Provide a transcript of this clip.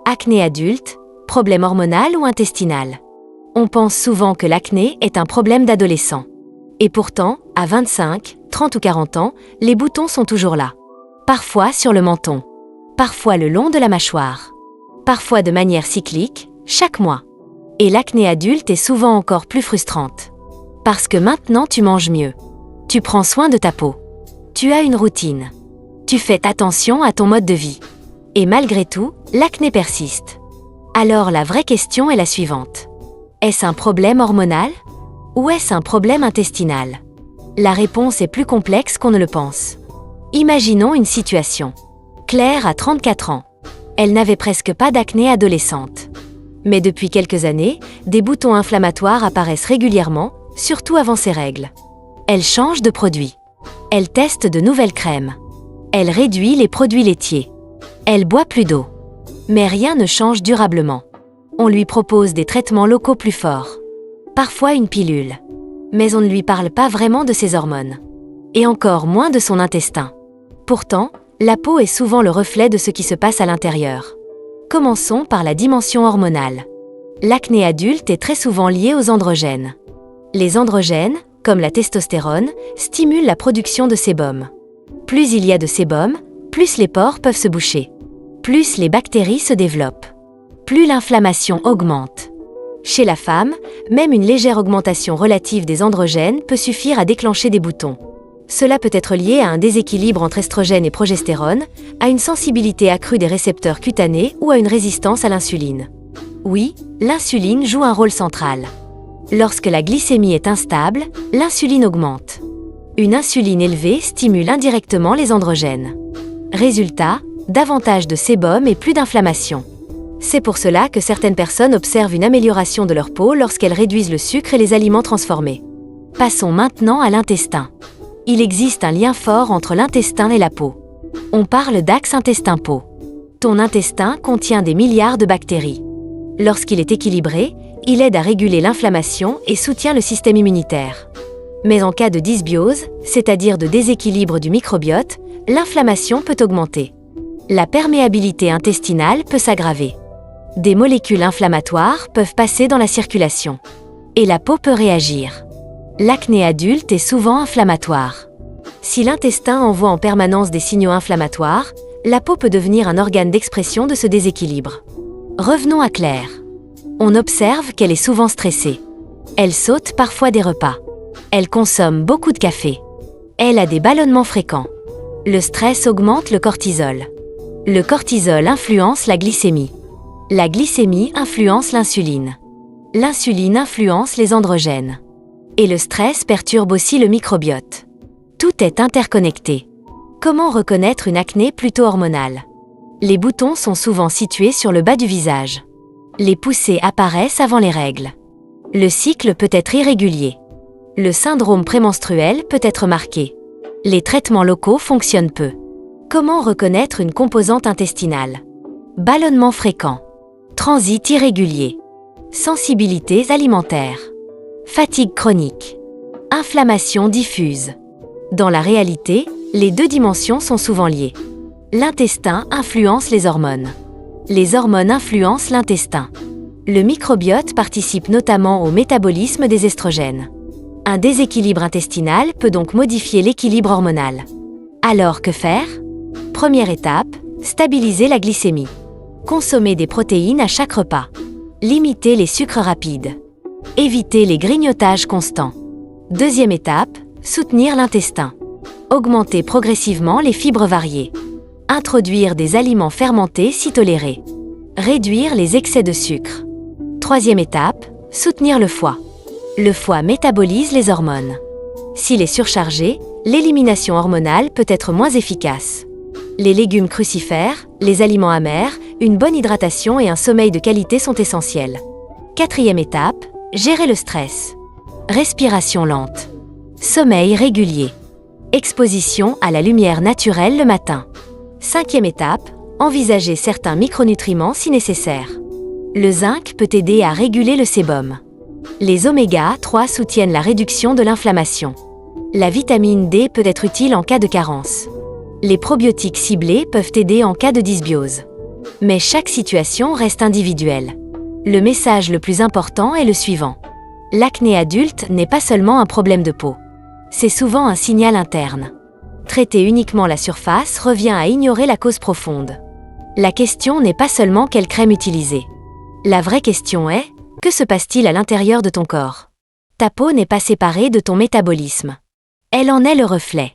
Acné adulte, problème hormonal ou intestinal? On pense souvent que l'acné est un problème d'adolescent. Et pourtant, à 25, 30 ou 40 ans, les boutons sont toujours là. Parfois sur le menton, parfois le long de la mâchoire, parfois de manière cyclique, chaque mois. Et l'acné adulte est souvent encore plus frustrante. Parce que maintenant tu manges mieux. Tu prends soin de ta peau. Tu as une routine. Tu fais attention à ton mode de vie. Et malgré tout, l'acné persiste. Alors la vraie question est la suivante. Est-ce un problème hormonal? Ou est-ce un problème intestinal? La réponse est plus complexe qu'on ne le pense. Imaginons une situation. Claire a 34 ans. Elle n'avait presque pas d'acné adolescente. Mais depuis quelques années, des boutons inflammatoires apparaissent régulièrement, surtout avant ses règles. Elle change de produit. Elle teste de nouvelles crèmes. Elle réduit les produits laitiers. Elle boit plus d'eau. Mais rien ne change durablement. On lui propose des traitements locaux plus forts. Parfois une pilule. Mais on ne lui parle pas vraiment de ses hormones. Et encore moins de son intestin. Pourtant, la peau est souvent le reflet de ce qui se passe à l'intérieur. Commençons par la dimension hormonale. L'acné adulte est très souvent lié aux androgènes. Les androgènes, comme la testostérone, stimulent la production de sébum. Plus il y a de sébum, plus les pores peuvent se boucher. Plus les bactéries se développent. Plus l'inflammation augmente. Chez la femme, même une légère augmentation relative des androgènes peut suffire à déclencher des boutons. Cela peut être lié à un déséquilibre entre estrogène et progestérone, à une sensibilité accrue des récepteurs cutanés ou à une résistance à l'insuline. Oui, l'insuline joue un rôle central. Lorsque la glycémie est instable, l'insuline augmente. Une insuline élevée stimule indirectement les androgènes. Résultat, davantage de sébum et plus d'inflammation. C'est pour cela que certaines personnes observent une amélioration de leur peau lorsqu'elles réduisent le sucre et les aliments transformés. Passons maintenant à l'intestin. Il existe un lien fort entre l'intestin et la peau. On parle d'axe intestin-peau. Ton intestin contient des milliards de bactéries. Lorsqu'il est équilibré, il aide à réguler l'inflammation et soutient le système immunitaire. Mais en cas de dysbiose, c'est-à-dire de déséquilibre du microbiote, l'inflammation peut augmenter. La perméabilité intestinale peut s'aggraver. Des molécules inflammatoires peuvent passer dans la circulation. Et la peau peut réagir. L'acné adulte est souvent inflammatoire. Si l'intestin envoie en permanence des signaux inflammatoires, la peau peut devenir un organe d'expression de ce déséquilibre. Revenons à Claire. On observe qu'elle est souvent stressée. Elle saute parfois des repas. Elle consomme beaucoup de café. Elle a des ballonnements fréquents. Le stress augmente le cortisol. Le cortisol influence la glycémie. La glycémie influence l'insuline. L'insuline influence les androgènes. Et le stress perturbe aussi le microbiote. Tout est interconnecté. Comment reconnaître une acné plutôt hormonale? Les boutons sont souvent situés sur le bas du visage. Les poussées apparaissent avant les règles. Le cycle peut être irrégulier. Le syndrome prémenstruel peut être marqué. Les traitements locaux fonctionnent peu. Comment reconnaître une composante intestinale? Ballonnement fréquent. Transit irrégulier. Sensibilités alimentaires. Fatigue chronique. Inflammation diffuse. Dans la réalité, les deux dimensions sont souvent liées. L'intestin influence les hormones. Les hormones influencent l'intestin. Le microbiote participe notamment au métabolisme des estrogènes. Un déséquilibre intestinal peut donc modifier l'équilibre hormonal. Alors que faire? Première étape, stabiliser la glycémie. Consommer des protéines à chaque repas. Limiter les sucres rapides. Éviter les grignotages constants. Deuxième étape, soutenir l'intestin. Augmenter progressivement les fibres variées. Introduire des aliments fermentés si tolérés. Réduire les excès de sucre. Troisième étape, soutenir le foie. Le foie métabolise les hormones. S'il est surchargé, l'élimination hormonale peut être moins efficace. Les légumes crucifères, les aliments amers, une bonne hydratation et un sommeil de qualité sont essentiels. Quatrième étape, gérer le stress. Respiration lente. Sommeil régulier. Exposition à la lumière naturelle le matin. Cinquième étape, envisager certains micronutriments si nécessaire. Le zinc peut aider à réguler le sébum. Les oméga 3 soutiennent la réduction de l'inflammation. La vitamine D peut être utile en cas de carence. Les probiotiques ciblés peuvent aider en cas de dysbiose. Mais chaque situation reste individuelle. Le message le plus important est le suivant. L'acné adulte n'est pas seulement un problème de peau. C'est souvent un signal interne. Traiter uniquement la surface revient à ignorer la cause profonde. La question n'est pas seulement quelle crème utiliser. La vraie question est, que se passe-t-il à l'intérieur de ton corps ? Ta peau n'est pas séparée de ton métabolisme. Elle en est le reflet.